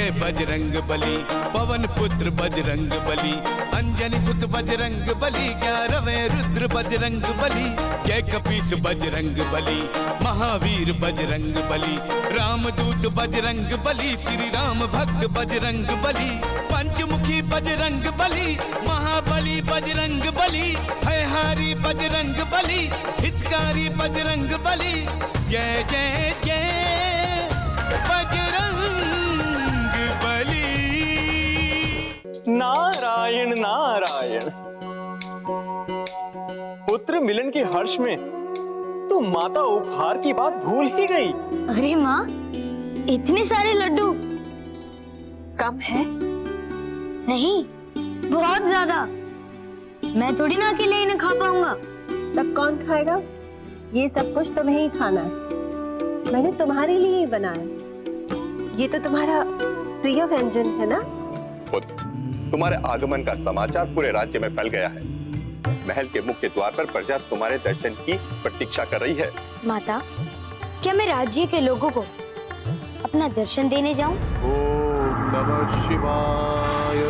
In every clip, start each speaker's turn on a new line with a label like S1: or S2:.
S1: जय बजरंग बली, पवन पुत्र बजरंग बली, अंजनी सुत बजरंग बली, 11वें रुद्र बजरंग बली, जय कपीस बजरंग बली, महावीर बजरंग बली, रामदूत बजरंग बली, श्री राम भक्त बजरंग बली, पंचमुखी बजरंग बली, महाबली बजरंग बली, भयहारी बजरंग बली, हितकारी बजरंग बली, जय जय जय बजरंग बली।
S2: नारायण नारायण। पुत्र मिलन के हर्ष में तो माता उपहार की बात भूल ही गई।
S3: अरे माँ, इतने सारे लड्डू
S4: कम है?
S3: नहीं, बहुत ज्यादा। मैं थोड़ी ना अकेले इन्हें खा पाऊंगा।
S4: तब कौन खाएगा? ये सब कुछ तुम्हें ही खाना है। मैंने तुम्हारे लिए ही बनाया। ये तो तुम्हारा प्रिय व्यंजन है ना?
S5: तुम्हारे आगमन का समाचार पूरे राज्य में फैल गया है। महल के मुख्य द्वार पर प्रजा तुम्हारे दर्शन की प्रतीक्षा कर रही है।
S3: माता, क्या मैं राज्य के लोगों को अपना दर्शन देने जाऊं?
S6: ओम नमः शिवाय,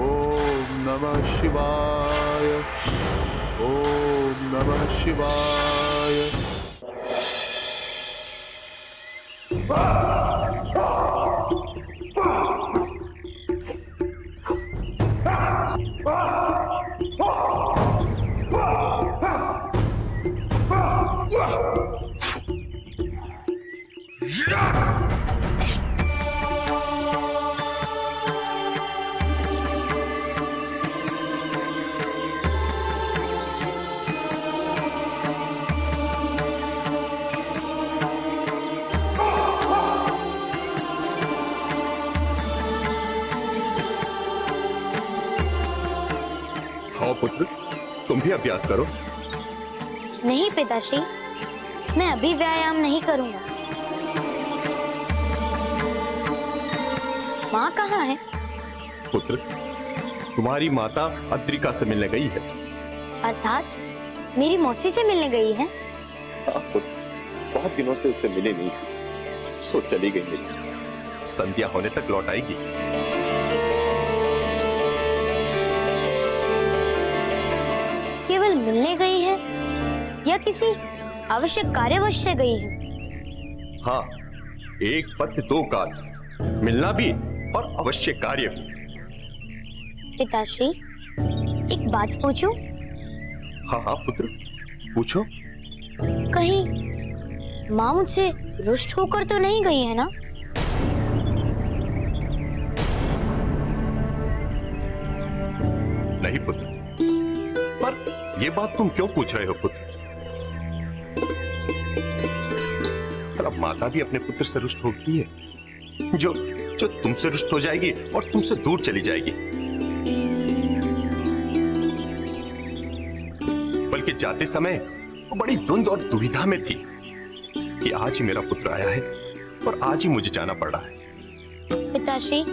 S6: ओम नमः शिवाय, ओम नमः शिवाय।
S5: आओ पुत्र, तुम भी अभ्यास करो।
S3: नहीं पिताश्री, मैं अभी व्यायाम नहीं करूंगा। माँ कहाँ है?
S5: पुत्र, तुम्हारी माता अद्रिका से मिलने गई है।
S3: अर्थात मेरी मौसी से मिलने गई है?
S5: हाँ पुत्र, बहुत दिनों से उससे मिले नहीं, सो चली गई मिली। संध्या होने तक लौट आएगी।
S3: केवल मिलने गई है या किसी आवश्यक कार्यवश से गई है?
S5: हाँ, एक पथ दो काज, मिलना भी और अवश्य कार्य भी।
S3: पिताश्री, एक बात पूछूं?
S5: हाँ हाँ पुत्र, पूछो।
S3: कहीं माँ मुझसे रुष्ट होकर तो नहीं गई है ना?
S5: नहीं पुत्र, पर ये बात तुम क्यों पूछ रहे हो पुत्र? पर अब माता भी अपने पुत्र से रुष्ट होती है, जो तुमसे रुष्ट हो जाएगी और तुमसे दूर चली जाएगी। बल्कि जाते समय वो बड़ी द्वंद और दुविधा में थी कि आज ही मेरा पुत्र आया है और आज ही मुझे जाना पड़ रहा है।
S3: पिताश्री,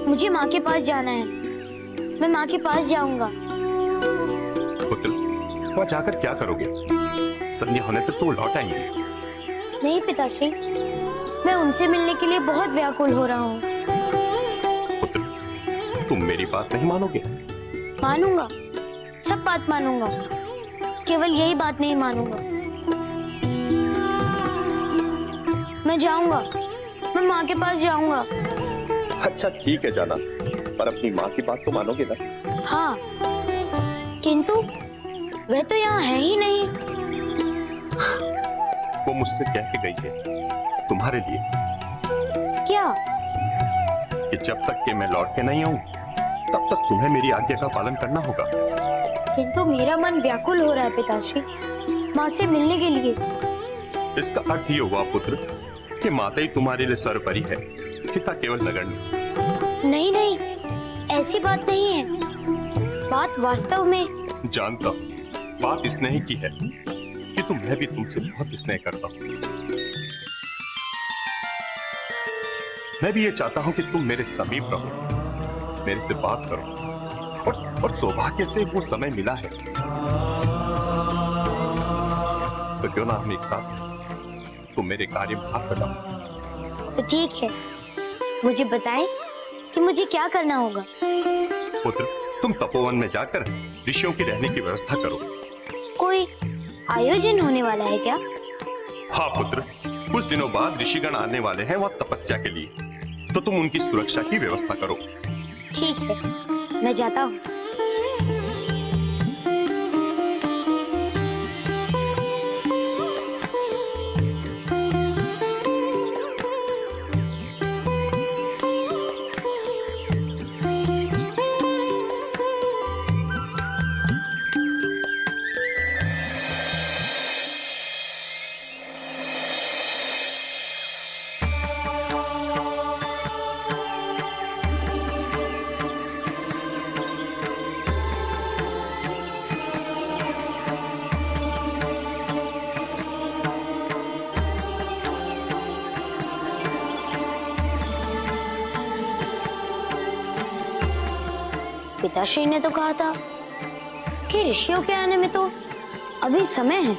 S3: मुझे माँ के पास जाना है। मैं माँ के पास जाऊंगा।
S5: पुत्र, वहां जाकर क्या करोगे? संध्या होने तक तो वो लौट आएंगे।
S3: नहीं पिताश्री, मैं उनसे मिलने के लिए बहुत व्याकुल हो रहा हूँ।
S5: पुत्र, तुम मेरी बात नहीं मानोगे?
S3: मानूंगा, सब बात मानूंगा, केवल यही बात नहीं मानूंगा। मैं जाऊंगा, मैं माँ के पास जाऊंगा।
S5: अच्छा ठीक है, जाना, पर अपनी माँ की बात तो मानोगे ना?
S3: हाँ, किंतु वह तो यहाँ है ही नहीं।
S5: वो मुझसे कह के गई है तुम्हारे लिए।
S3: क्या?
S5: कि जब तक कि मैं लौट के नहीं आऊं, तब तक तुम्हें मेरी आज्ञा का पालन करना होगा।
S3: किंतु मेरा मन व्याकुल हो रहा है पिताश्री, माँ से मिलने के लिए।
S5: इसका अर्थ ये हुआ पुत्र कि माता ही तुम्हारे लिए सर्वोपरि है, पिता केवल नगण्य।
S3: नहीं नहीं, ऐसी बात नहीं है। बात वास्तव में।
S5: जानता हूं, बात स्नेह की है कि मैं भी तुमसे बहुत स्नेह करता हूं। मैं भी ये चाहता हूं कि तुम मेरे समीप रहो, मेरे से बात करो, और सौभाग्य से वो समय मिला है। तो क्यों ना हम एक साथ तुम मेरे कार्य में हाथ बटाओ।
S3: तो ठीक है, मुझे बताएं कि मुझे क्या करना होगा।
S5: पुत्र, तुम तपोवन में जाकर ऋषियों की रहने की व्यवस्था करो।
S3: कोई आयोजन होने वाला है क्या?
S5: हाँ पुत्र, कुछ दिनों बाद ऋषिगण आने वाले हैं वह तपस्या के लिए, तो तुम उनकी सुरक्षा की व्यवस्था करो।
S3: ठीक है, मैं जाता हूँ। पिताश्री ने तो कहा था कि ऋषियों के आने में तो अभी समय है।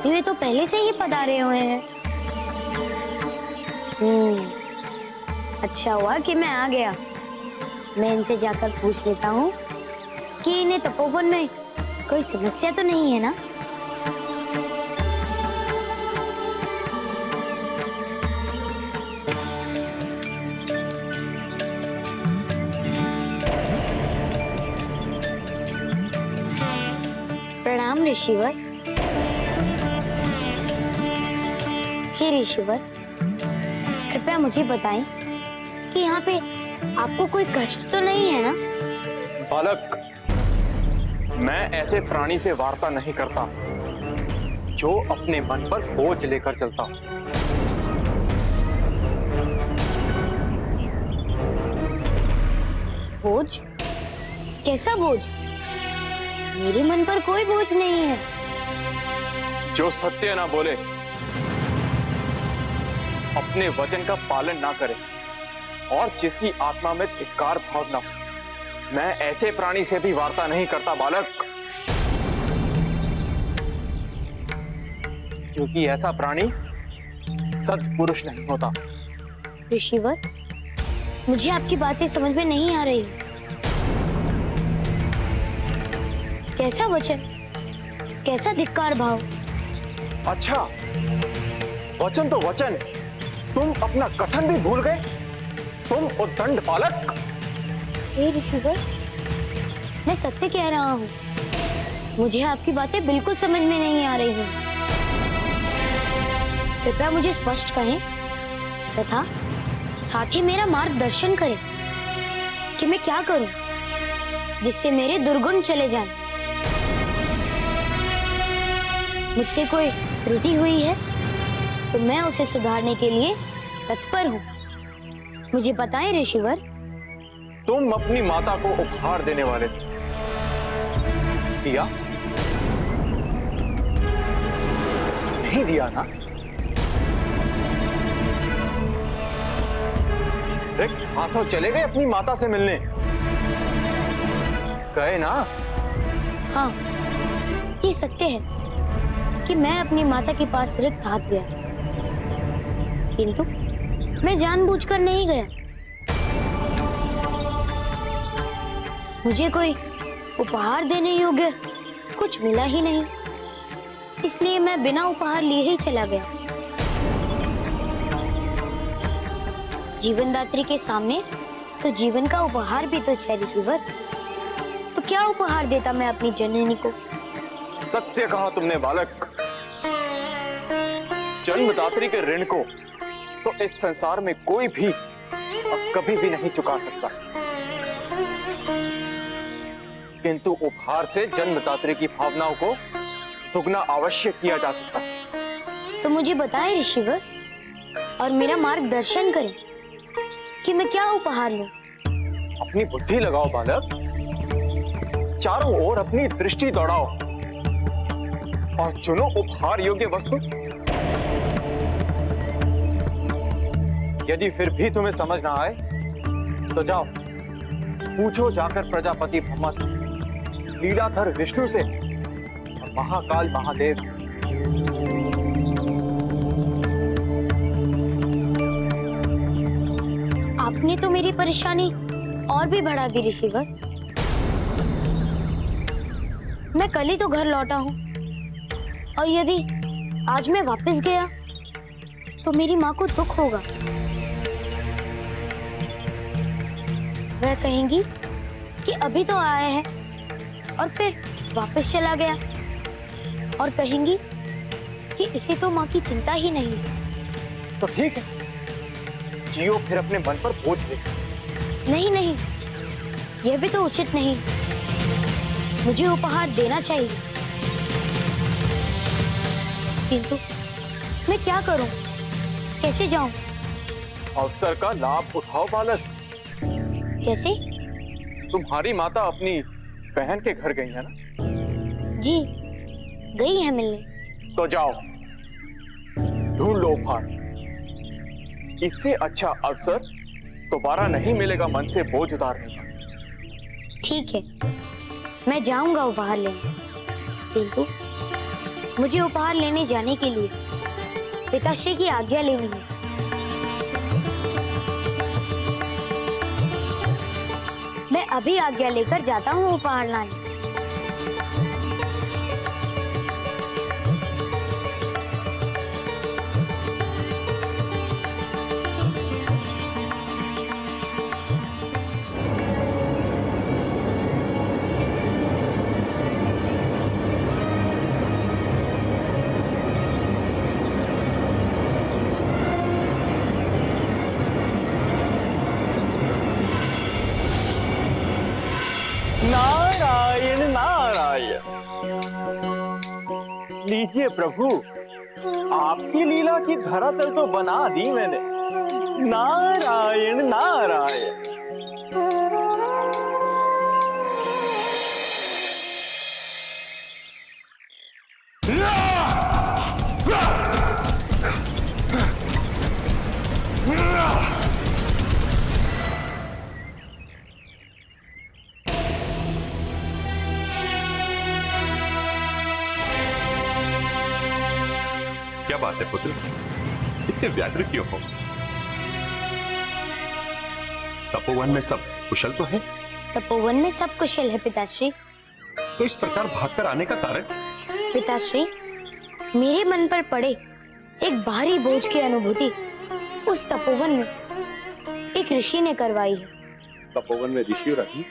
S3: वे तो पहले से ही पधारे हुए हैं। अच्छा हुआ कि मैं आ गया। मैं इनसे जाकर पूछ लेता हूँ कि इन्हें तपोवन में कोई समस्या तो नहीं है ना। प्रणाम ऋषिवर। हे ऋषिवर, कृपया मुझे बताएं कि यहाँ पे आपको कोई कष्ट तो नहीं है ना?
S2: बालक, मैं ऐसे प्राणी से वार्ता नहीं करता जो अपने मन पर बोझ लेकर चलता हूँ।
S3: बोझ? कैसा बोझ? मेरे मन पर कोई बोझ नहीं है।
S2: जो सत्य ना बोले, अपने वचन का पालन ना करे और जिसकी आत्मा में धिक्कार भाव ना हो, मैं ऐसे प्राणी से भी वार्ता नहीं करता बालक, क्योंकि ऐसा प्राणी सत्पुरुष नहीं होता।
S3: ऋषिवर, मुझे आपकी बातें समझ में नहीं आ रही। कैसा वचन, कैसा धिक्कार भाव?
S2: अच्छा, वचन तो वचन, तुम अपना कथन भी भूल गए। तुम उद्दंड बालक।
S3: हे ऋषिवर, मैं सत्य कह रहा हूँ। मुझे आपकी बातें बिल्कुल समझ में नहीं आ रही हैं। कृपया मुझे स्पष्ट कहें तथा साथ ही मेरा मार्गदर्शन करें कि मैं क्या करूं जिससे मेरे दुर्गुण चले जाएं। मुझसे कोई त्रुटि हुई है तो मैं उसे सुधारने के लिए तत्पर हूँ। मुझे बताएं ऋषिवर।
S2: तुम अपनी माता को उपहार देने वाले थे, दिया? नहीं दिया ना? रिक्त हाथों चले गए अपनी माता से मिलने? गए ना?
S3: हाँ, ये सत्य है कि मैं अपनी माता के पास रिक्त हाथ गया, किंतु मैं जानबूझकर नहीं गया। मुझे कोई उपहार देने योग्य कुछ मिला ही नहीं, इसलिए मैं बिना उपहार लिए ही चला गया। जीवनदात्री के सामने तो जीवन का उपहार भी तो है ऋषिवर। तो क्या उपहार देता मैं अपनी जननी को?
S2: सत्य कहा तुमने बालक। जन्मदात्री के ऋण को तो इस संसार में कोई भी और कभी भी नहीं चुका सकता, किंतु उपहार से जन्मदात्री की भावनाओं को दुगना अवश्य किया जा सकता है।
S3: तो मुझे बताएं ऋषिवर और मेरा मार्गदर्शन करें कि मैं क्या उपहार लूं।
S2: अपनी बुद्धि लगाओ बालक, चारों ओर अपनी दृष्टि दौड़ाओ और चुनो उपहार योग्य वस्तु। यदि फिर भी तुम्हें समझ ना आए तो जाओ पूछो जाकर प्रजापति ब्रह्मा से, लीलाधर विष्णु से और महाकाल महादेव से।
S3: आपने तो मेरी परेशानी और भी बढ़ा दी ऋषिवर। मैं कल ही तो घर लौटा हूँ और यदि आज मैं वापस गया तो मेरी माँ को दुख होगा। वह कहेंगी कि अभी तो आया है और फिर वापस चला गया, और कहेंगी कि इसे तो माँ की चिंता ही नहीं है।
S2: तो ठीक है, जियो फिर अपने मन पर बोझ ले।
S3: नहीं नहीं, यह भी तो उचित नहीं। मुझे उपहार देना चाहिए, किंतु मैं क्या करूं? कैसे जाऊं?
S2: अवसर का लाभ उठाओ बालक।
S3: कैसे?
S2: तुम्हारी माता अपनी बहन के घर गई है ना?
S3: जी, गई है मिलने।
S2: तो जाओ, ढूंढ लो उपहार। इससे अच्छा अवसर दोबारा नहीं मिलेगा मन से बोझ उतारने का।
S3: ठीक है, मैं जाऊंगा उपहार लेने, किंतु मुझे उपहार लेने जाने के लिए पिताश्री की आज्ञा लेनी है। मैं अभी आज्ञा लेकर जाता हूँ उपहार लाने।
S2: नारायण नारायण। लीजिए प्रभु, आपकी लीला की धरातल तो बना दी मैंने। नारायण नारायण।
S5: क्या बात है पुत्र, इतने व्याकुल क्यों हो? तपोवन में सब कुशल तो है?
S3: तपोवन में सब कुशल है पिताश्री।
S5: तो इस प्रकार भागकर आने का कारण?
S3: पिताश्री, मेरे मन पर पड़े एक भारी बोझ की अनुभूति उस तपोवन में एक ऋषि ने करवाई है।
S6: तपोवन में ऋषि रही,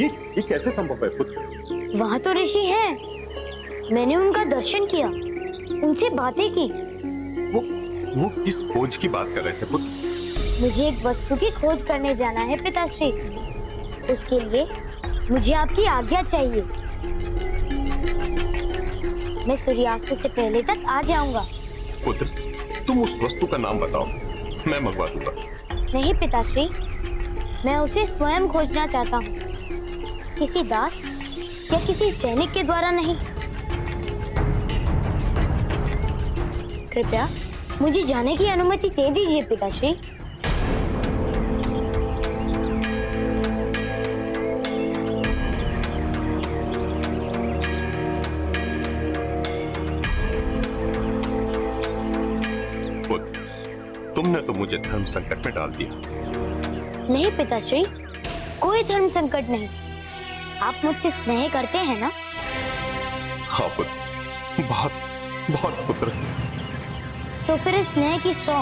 S6: ये कैसे संभव है पुत्र?
S3: वहाँ तो ऋषि हैं। मैंने उनका दर्शन किया, उनसे बातें की।
S5: वो किस बोझ की बात कर रहे थे पुत्र?
S3: मुझे एक वस्तु की खोज करने जाना है पिताश्री। उसके लिए मुझे आपकी आज्ञा चाहिए। मैं सूर्यास्त से पहले तक आ जाऊंगा।
S5: पुत्र, तुम उस वस्तु का नाम बताओ, मैं मंगवा दूंगा।
S3: नहीं पिताश्री, मैं उसे स्वयं खोजना चाहता हूँ, किसी दास या किसी सैनिक के द्वारा नहीं। कृपया मुझे जाने की अनुमति दे दीजिए पिताश्री।
S5: पुत्र, तुमने तो मुझे धर्म संकट में डाल दिया।
S3: नहीं पिताश्री, कोई धर्म संकट नहीं। आप मुझसे स्नेह करते हैं ना?
S5: हाँ पुत्र, बहुत बहुत पुत्र।
S3: तो फिर इस स्नेह की 100।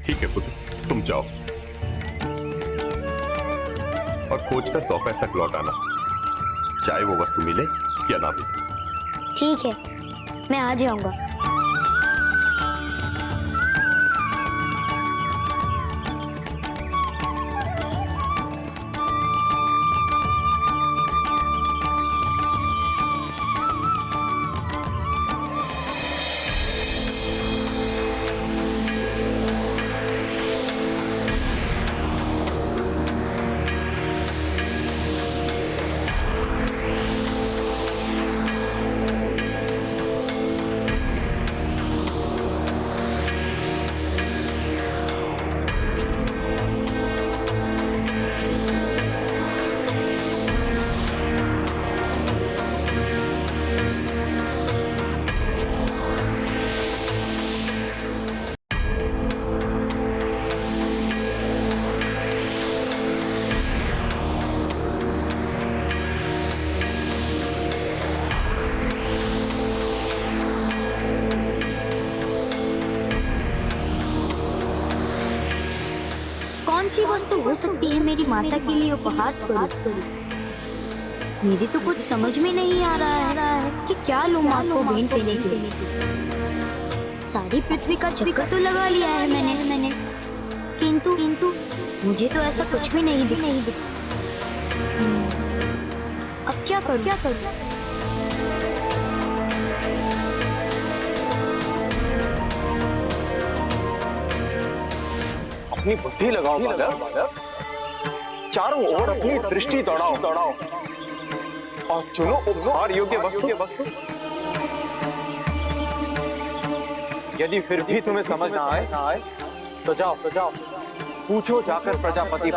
S5: ठीक है पुत्र, तुम जाओ और खोज कर दोपहर तक लौट आना, चाहे वो वस्तु मिले या ना मिले।
S3: ठीक है, मैं आ जाऊंगा। कौन सी वस्तु हो सकती है मेरी माता के लिए उपहार स्वरूप? मेरी तो कुछ समझ में नहीं आ रहा है कि क्या लूं माँ को भेंट देने के लिए। सारी पृथ्वी का चक्कर तो लगा लिया है मैंने, किंतु मुझे तो ऐसा कुछ भी नहीं दिख। अब क्या करूं?
S2: अपनी बुद्धि लगाओ बालक, चारों ओर अपनी दृष्टि दौड़ाओ और चुनो उपहार योग्य वस्तु। यदि फिर भी तुम्हें समझ ना आए तो जाओ पूछो जाकर प्रजापति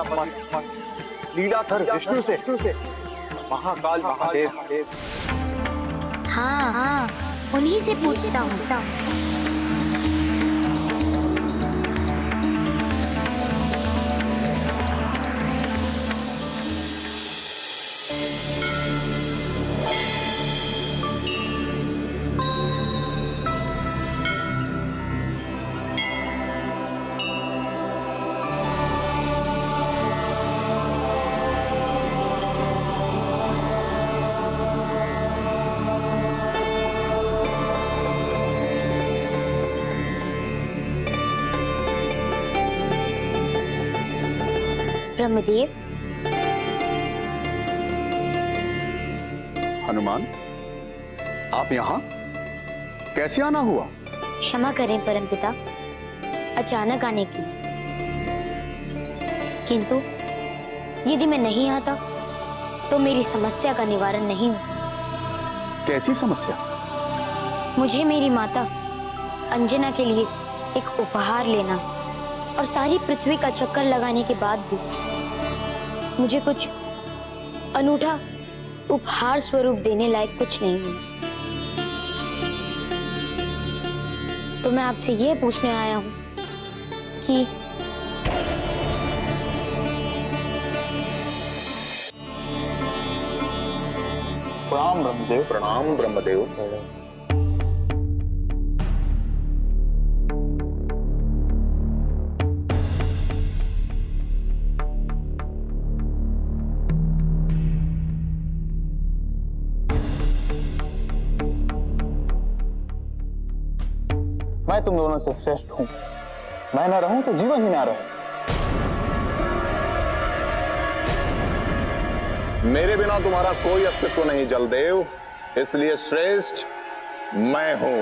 S2: लीलाधर विष्णु से, महाकाल महादेव।
S3: हाँ, उन्हीं से पूछता हूँ। ब्रह्मदेव,
S7: हनुमान, आप यहाँ कैसे आना हुआ?
S3: क्षमा करें परमपिता, अचानक आने की। किंतु यदि मैं नहीं आता तो मेरी समस्या का निवारण नहीं हो।
S7: कैसी समस्या?
S3: मुझे मेरी माता अंजना के लिए एक उपहार लेना और सारी पृथ्वी का चक्कर लगाने के बाद भी मुझे कुछ अनूठा उपहार स्वरूप देने लायक कुछ नहीं मिला। तो मैं आपसे ये पूछने आया हूं कि
S2: प्रणाम ब्रह्मदेव।
S5: प्रणाम ब्रह्मदेव।
S2: मैं तुम दोनों से श्रेष्ठ हूं। मैं न रहूं तो जीवन ही ना रहे।
S5: मेरे बिना तुम्हारा कोई अस्तित्व नहीं जलदेव, इसलिए श्रेष्ठ मैं हूं।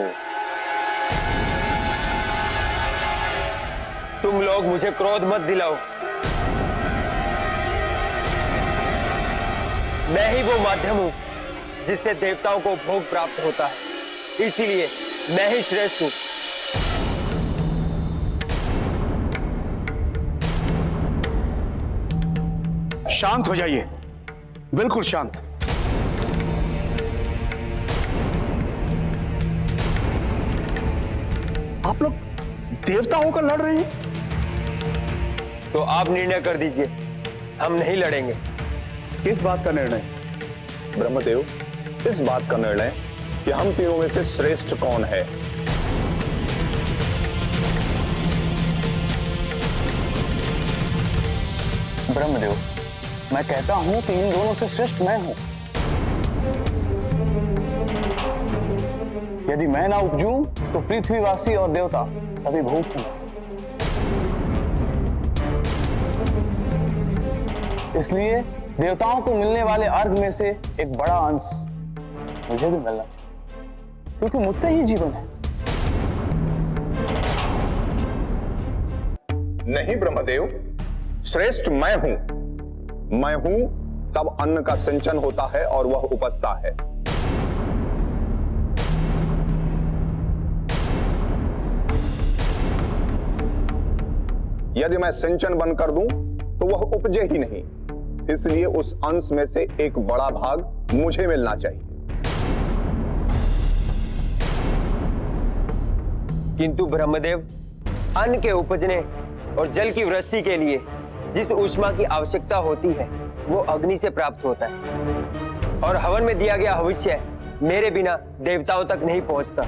S8: तुम लोग मुझे क्रोध मत दिलाओ। मैं ही वो माध्यम हूं जिससे देवताओं को भोग प्राप्त होता है, इसीलिए मैं ही श्रेष्ठ हूं।
S7: शांत हो जाइए, बिल्कुल शांत। आप लोग देवता होकर लड़ रहे हैं?
S8: तो आप निर्णय कर दीजिए, हम नहीं लड़ेंगे।
S7: किस बात का निर्णय?
S5: ब्रह्मदेव, इस बात का निर्णय कि हम तीनों में से श्रेष्ठ कौन है।
S2: ब्रह्मदेव, मैं कहता हूं कि इन दोनों से श्रेष्ठ मैं हूं। यदि मैं ना उपजूं तो पृथ्वीवासी और देवता सभी भूख से मरते। इसलिए देवताओं को मिलने वाले अर्घ में से एक बड़ा अंश मुझे भी मिलना, क्योंकि मुझसे ही जीवन है।
S5: नहीं ब्रह्मदेव, श्रेष्ठ मैं हूं। मैं हूं तब अन्न का सिंचन होता है और वह उपजता है। यदि मैं सिंचन बंद कर दूं तो वह उपजे ही नहीं, इसलिए उस अंश में से एक बड़ा भाग मुझे मिलना चाहिए।
S8: किंतु ब्रह्मदेव, अन्न के उपजने और जल की वृष्टि के लिए जिस ऊष्मा की आवश्यकता होती है वो अग्नि से प्राप्त होता है, और हवन में दिया गया हविष्य मेरे बिना देवताओं तक नहीं पहुंचता,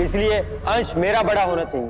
S8: इसलिए अंश मेरा बड़ा होना चाहिए।